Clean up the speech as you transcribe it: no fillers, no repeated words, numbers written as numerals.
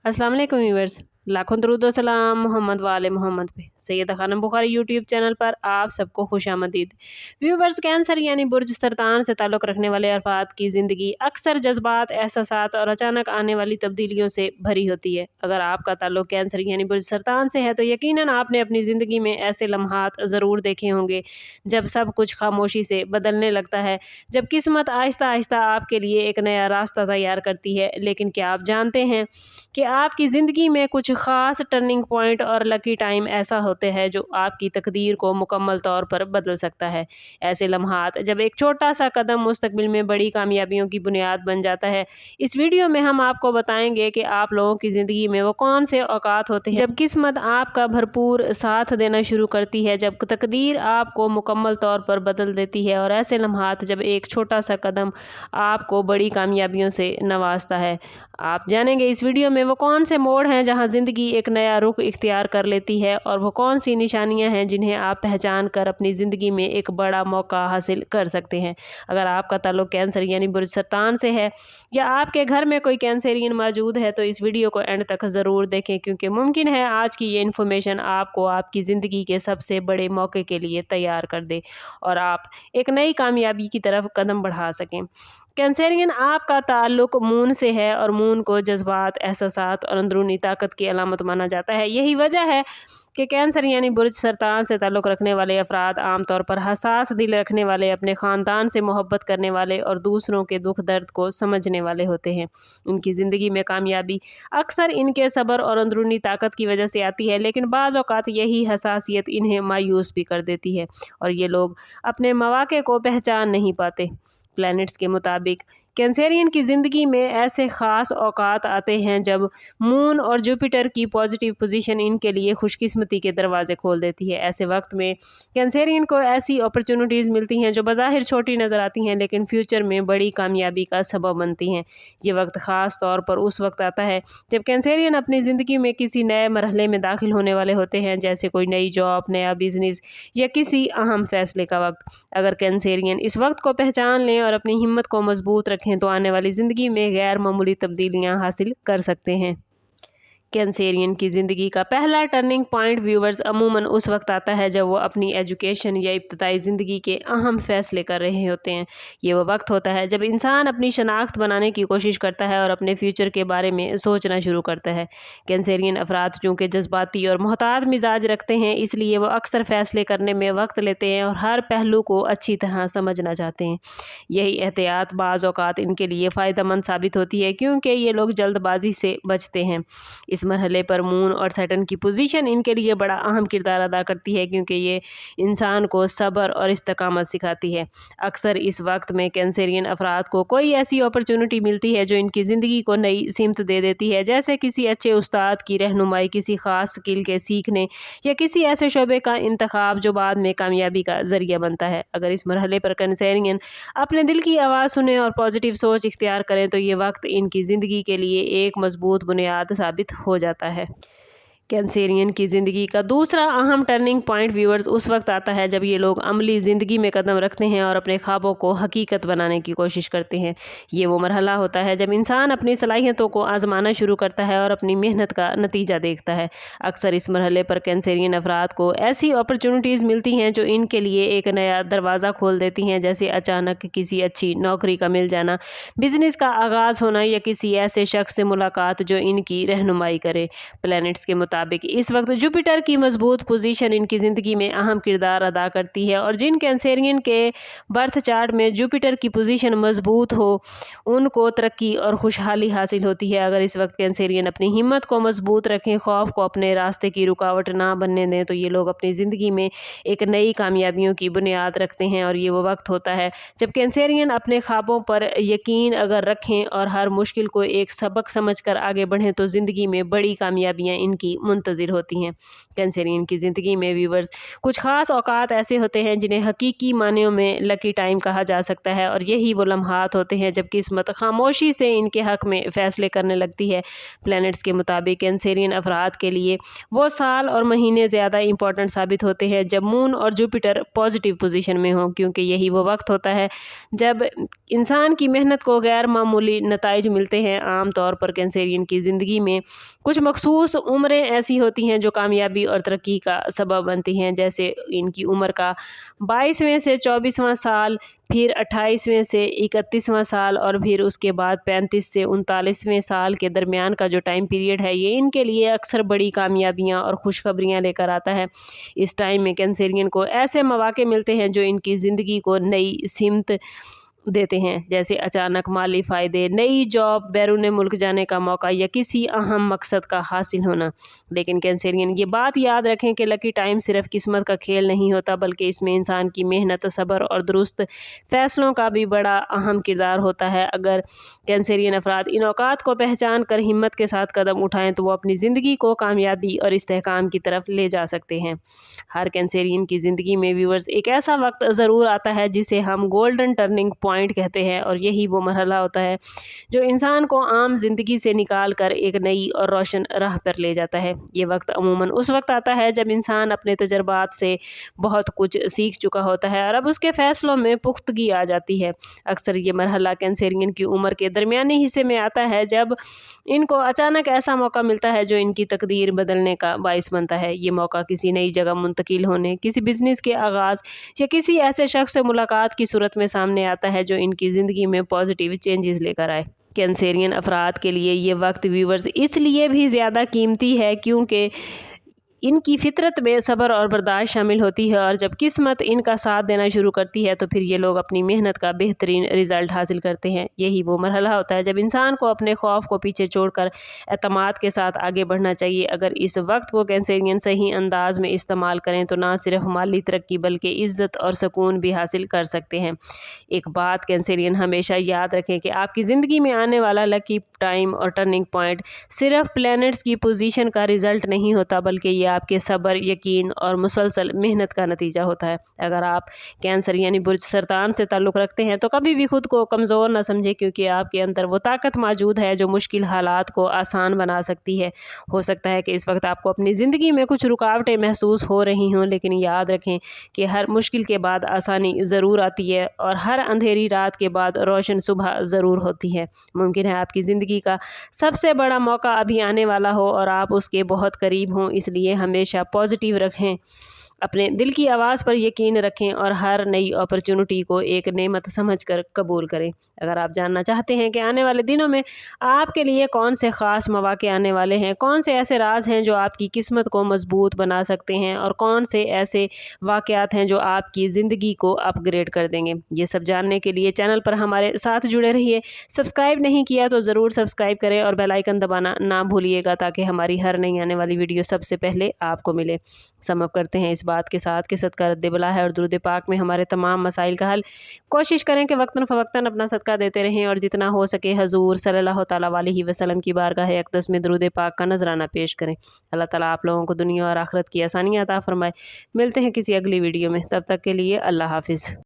अस्सलाम वालेकुम व्यूअर्स, लाखों दरूद व सलाम मोहम्मद वाले मोहम्मद पे। सैयदा खानम बुखारी यूट्यूब चैनल पर आप सबको खुशामदीद। व्यूअर्स, कैंसर यानी बुर्ज सरतान से ताल्लुक़ रखने वाले अफराद की ज़िंदगी अक्सर जज्बात, एहसासात और अचानक आने वाली तब्दीलियों से भरी होती है। अगर आपका ताल्लुक़ कैंसर यानी बुर्ज सरतान से है तो यकीनन आपने अपनी ज़िंदगी में ऐसे लम्हात ज़रूर देखे होंगे जब सब कुछ खामोशी से बदलने लगता है, जब किस्मत आहिस्ता आहिस्ता आपके लिए एक नया रास्ता तैयार करती है। लेकिन क्या आप जानते हैं कि आपकी ज़िंदगी में कुछ ख़ास टर्निंग पॉइंट और लकी टाइम ऐसा होते हैं जो आपकी तकदीर को मुकम्मल तौर पर बदल सकता है। ऐसे लम्हात जब एक छोटा सा कदम मुस्तकबिल में बड़ी कामयाबियों की बुनियाद बन जाता है। इस वीडियो में हम आपको बताएंगे कि आप लोगों की ज़िंदगी में वो कौन से औकात होते हैं जब किस्मत आपका भरपूर साथ देना शुरू करती है, जब तकदीर आपको मुकम्मल तौर पर बदल देती है, और ऐसे लम्हात जब एक छोटा सा कदम आपको बड़ी कामयाबियों से नवाजता है। आप जानेंगे इस वीडियो में वो कौन से मोड़ हैं जहां ज़िंदगी एक नया रुख इख्तियार कर लेती है, और वो कौन सी निशानियां हैं जिन्हें आप पहचान कर अपनी ज़िंदगी में एक बड़ा मौका हासिल कर सकते हैं। अगर आपका ताल्लुक़ कैंसर यानी बुर्ज सरतान से है या आपके घर में कोई कैंसरियन मौजूद है तो इस वीडियो को एंड तक ज़रूर देखें, क्योंकि मुमकिन है आज की ये इन्फॉर्मेशन आपको आपकी ज़िंदगी के सबसे बड़े मौके के लिए तैयार कर दे और आप एक नई कामयाबी की तरफ कदम बढ़ा सकें। कैंसरियन आपका ताल्लुक़ मून से है और मून को जज्बात, एहसासात और अंदरूनी ताकत की अलामत माना जाता है। यही वजह है कि कैंसर यानी बुर्ज सरतान से ताल्लुक़ रखने वाले अफराद आमतौर पर हसास दिल रखने वाले, अपने ख़ानदान से मोहब्बत करने वाले और दूसरों के दुख दर्द को समझने वाले होते हैं। इनकी ज़िंदगी में कामयाबी अक्सर इनके सब्र और अंदरूनी ताकत की वजह से आती है, लेकिन बाज़ औक़ात यही हसासियत इन्हें मायूस भी कर देती है और ये लोग अपने मौक़े को पहचान नहीं पाते। प्लैनेट्स के मुताबिक कैंसरियन की ज़िंदगी में ऐसे ख़ास औक़ात आते हैं जब मून और जुपिटर की पॉजिटिव पोजीशन इनके लिए खुशकिस्मती के दरवाज़े खोल देती है। ऐसे वक्त में कैंसरियन को ऐसी अपॉर्चुनिटीज़ मिलती हैं जो बज़ाहिर छोटी नज़र आती हैं, लेकिन फ्यूचर में बड़ी कामयाबी का सबब बनती हैं। ये वक्त ख़ास तौर पर उस वक्त आता है जब कैंसरियन अपनी ज़िंदगी में किसी नए मरहले में दाखिल होने वाले होते हैं, जैसे कोई नई जॉब, नया बिज़नेस या किसी अहम फ़ैसले का वक्त। अगर कैंसरियन इस वक्त को पहचान लें और अपनी हिम्मत को मजबूत रखें तो आने वाली ज़िंदगी में गैर मामूली तब्दीलियां हासिल कर सकते हैं। कैंसरियन की ज़िंदगी का पहला टर्निंग पॉइंट व्यूवर्स अमूमन उस वक्त आता है जब वो अपनी एजुकेशन या इब्तदाई ज़िंदगी के अहम फ़ैसले कर रहे होते हैं। ये वो वक्त होता है जब इंसान अपनी शनाख्त बनाने की कोशिश करता है और अपने फ्यूचर के बारे में सोचना शुरू करता है। कैंसरियन अफराद चूँकि जज्बाती और मोहतात मिजाज रखते हैं, इसलिए वो अक्सर फ़ैसले करने में वक्त लेते हैं और हर पहलू को अच्छी तरह समझना चाहते हैं। यही एहतियात बाज़ औक़ात इनके लिए फ़ायदेमंद साबित होती है, क्योंकि ये लोग जल्दबाजी से बचते हैं। इस मरहले पर मून और सैटर्न की पोजीशन इनके लिए बड़ा अहम किरदार अदा करती है, क्योंकि ये इंसान को सब्र और इस्तिकामत सिखाती है। अक्सर इस वक्त में कैंसरियन अफराद को कोई ऐसी अपॉर्चुनिटी मिलती है जो इनकी ज़िंदगी को नई सिमत दे देती है, जैसे किसी अच्छे उस्ताद की रहनुमाई, किसी ख़ास स्किल के सीखने या किसी ऐसे शोबे का इंतखाब जो बाद में कामयाबी का ज़रिया बनता है। अगर इस मरहले पर कैंसरियन अपने दिल की आवाज़ सुने और पॉजिटिव सोच इख्तियार करें तो ये वक्त इनकी ज़िंदगी के लिए एक मजबूत बुनियाद साबित हो जाता है। कैंसरियन की ज़िंदगी का दूसरा अहम टर्निंग पॉइंट व्यूअर्स उस वक्त आता है जब ये लोग अमली ज़िंदगी में कदम रखते हैं और अपने ख्वाबों को हकीकत बनाने की कोशिश करते हैं। ये वो मरहला होता है जब इंसान अपनी सलाहियतों को आजमाना शुरू करता है और अपनी मेहनत का नतीजा देखता है। अक्सर इस मरहले पर कैंसरियन अफराद को ऐसी अपॉर्चुनिटीज़ मिलती हैं जो इनके लिए एक नया दरवाज़ा खोल देती हैं, जैसे अचानक किसी अच्छी नौकरी का मिल जाना, बिजनेस का आगाज़ होना या किसी ऐसे शख्स से मुलाकात जो इनकी रहनुमाई करे। प्लैनेट्स के इस वक्त जुपिटर की मजबूत पोजीशन इनकी ज़िंदगी में अहम किरदार अदा करती है, और जिन कैंसरियन के बर्थ चार्ट में जुपिटर की पोजीशन मजबूत हो उनको तरक्की और खुशहाली हासिल होती है। अगर इस वक्त कैंसरियन अपनी हिम्मत को मजबूत रखें, खौफ को अपने रास्ते की रुकावट ना बनने दें, तो ये लोग अपनी ज़िंदगी में एक नई कामयाबियों की बुनियाद रखते हैं। और ये वो वक्त होता है जब कैंसरियन अपने ख्वाबों पर यकीन अगर रखें और हर मुश्किल को एक सबक समझ कर आगे बढ़ें तो ज़िंदगी में बड़ी कामयाबियाँ इनकी मुंतज़िर होती हैं। कैंसरियन की ज़िंदगी में व्यूवर्स कुछ ख़ास औक़ात ऐसे होते हैं जिन्हें हकीकी मायनों में लकी टाइम कहा जा सकता है, और यही वो लम्हात होते हैं जब किस्मत खामोशी से इनके हक़ में फ़ैसले करने लगती है। प्लैनेट्स के मुताबिक कैंसरियन अफराद के लिए वो साल और महीने ज़्यादा इंपॉर्टेंट साबित होते हैं जब मून और जुपिटर पॉजिटिव पोजीशन में हों, क्योंकि यही वो वक्त होता है जब इंसान की मेहनत को गैर मामूली नताइज मिलते हैं। आम तौर पर कैंसरियन की ज़िंदगी में कुछ मखसूस उम्रें ऐसी होती हैं जो कामयाबी और तरक्की का सबब बनती हैं, जैसे इनकी उम्र का 22वें से 24वां साल, फिर 28वें से 31वां साल, और फिर उसके बाद 35 से 39वें साल के दरमियान का जो टाइम पीरियड है, ये इनके लिए अक्सर बड़ी कामयाबियां और खुशखबरियां लेकर आता है। इस टाइम में कैंसरियन को ऐसे मौके मिलते हैं जो इनकी ज़िंदगी को नई सिमत देते हैं, जैसे अचानक माली फ़ायदे, नई जॉब, बैरून मुल्क जाने का मौका या किसी अहम मकसद का हासिल होना। लेकिन कैंसरियन ये बात याद रखें कि लकी टाइम सिर्फ किस्मत का खेल नहीं होता, बल्कि इसमें इंसान की मेहनत, सब्र और दुरुस्त फ़ैसलों का भी बड़ा अहम किरदार होता है। अगर कैंसरियन अफराद इन औकात को पहचान कर हिम्मत के साथ कदम उठाएं तो वो अपनी ज़िंदगी को कामयाबी और इस्तेहकाम की तरफ ले जा सकते हैं। हर कैंसरियन की ज़िंदगी में व्यूवर्स एक ऐसा वक्त ज़रूर आता है जिसे हम गोल्डन टर्निंग पॉइंट कहते हैं, और यही वो मरहला होता है जो इंसान को आम जिंदगी से निकाल कर एक नई और रोशन राह पर ले जाता है। ये वक्त अमूमन उस वक्त आता है जब इंसान अपने तजर्बात से बहुत कुछ सीख चुका होता है और अब उसके फैसलों में पुख्तगी आ जाती है। अक्सर ये मरहला कैंसरियन की उम्र के दरमियानी हिस्से में आता है जब इनको अचानक ऐसा मौका मिलता है जो इनकी तकदीर बदलने का बाइस बनता है। ये मौका किसी नई जगह मुंतकिल होने, किसी बिजनेस के आगाज़ या किसी ऐसे शख्स से मुलाकात की सूरत में सामने आता है जो इनकी ज़िंदगी में पॉजिटिव चेंजेस लेकर आए। कैंसरियन अफराद के लिए ये वक्त व्यूवर्स इसलिए भी ज़्यादा कीमती है क्योंकि इनकी फितरत में सब्र और बर्दाश्त शामिल होती है, और जब किस्मत इनका साथ देना शुरू करती है तो फिर ये लोग अपनी मेहनत का बेहतरीन रिज़ल्ट हासिल करते हैं। यही वो मरहला होता है जब इंसान को अपने खौफ को पीछे छोड़कर एतमाद के साथ आगे बढ़ना चाहिए। अगर इस वक्त को कैंसरियन सही अंदाज में इस्तेमाल करें तो ना सिर्फ माली तरक्की बल्कि इज़्ज़त और सुकून भी हासिल कर सकते हैं। एक बात कैंसरियन हमेशा याद रखें कि आपकी ज़िंदगी में आने वाला लकी टाइम और टर्निंग पॉइंट सिर्फ प्लैनेट्स की पोजीशन का रिज़ल्ट नहीं होता, बल्कि ये आपके सब्र, यकीन और मुसलसल मेहनत का नतीजा होता है। अगर आप कैंसर यानी बुर्ज सरतान से ताल्लुक़ रखते हैं तो कभी भी खुद को कमज़ोर ना समझें, क्योंकि आपके अंदर वो ताकत मौजूद है जो मुश्किल हालात को आसान बना सकती है। हो सकता है कि इस वक्त आपको अपनी ज़िंदगी में कुछ रुकावटें महसूस हो रही हों, लेकिन याद रखें कि हर मुश्किल के बाद आसानी ज़रूर आती है और हर अंधेरी रात के बाद रोशन सुबह ज़रूर होती है। मुमकिन है आपकी ज़िंदगी का सबसे बड़ा मौका अभी आने वाला हो और आप उसके बहुत करीब हों, इसलिए हमेशा पॉजिटिव रखें, अपने दिल की आवाज़ पर यकीन रखें और हर नई अपॉर्चुनिटी को एक नेमत समझकर कबूल करें। अगर आप जानना चाहते हैं कि आने वाले दिनों में आपके लिए कौन से ख़ास मौके आने वाले हैं, कौन से ऐसे राज हैं जो आपकी किस्मत को मजबूत बना सकते हैं और कौन से ऐसे वाक़यात हैं जो आपकी ज़िंदगी को अपग्रेड कर देंगे, ये सब जानने के लिए चैनल पर हमारे साथ जुड़े रहिए। सब्सक्राइब नहीं किया तो ज़रूर सब्सक्राइब करें और बेल आइकन दबाना ना भूलिएगा ताकि हमारी हर नई आने वाली वीडियो सबसे पहले आपको मिले। समअप करते हैं इस बात के साथ कि सदका रद्द बला है और दुरूद पाक में हमारे तमाम मसाइल का हल। कोशिश करें कि वक्तन फ़वक्तन अपना सदका देते रहें और जितना हो सके हजूर सल्लल्लाहु तआला अलैहि वसल्लम की बारगाह अक़दस में दुरूद पाक का नजराना पेश करें। अल्लाह ताला आप लोगों को दुनिया और आखिरत की आसानियाँ अता फरमाए। मिलते हैं किसी अगली वीडियो में, तब तक के लिए अल्लाह हाफिज़।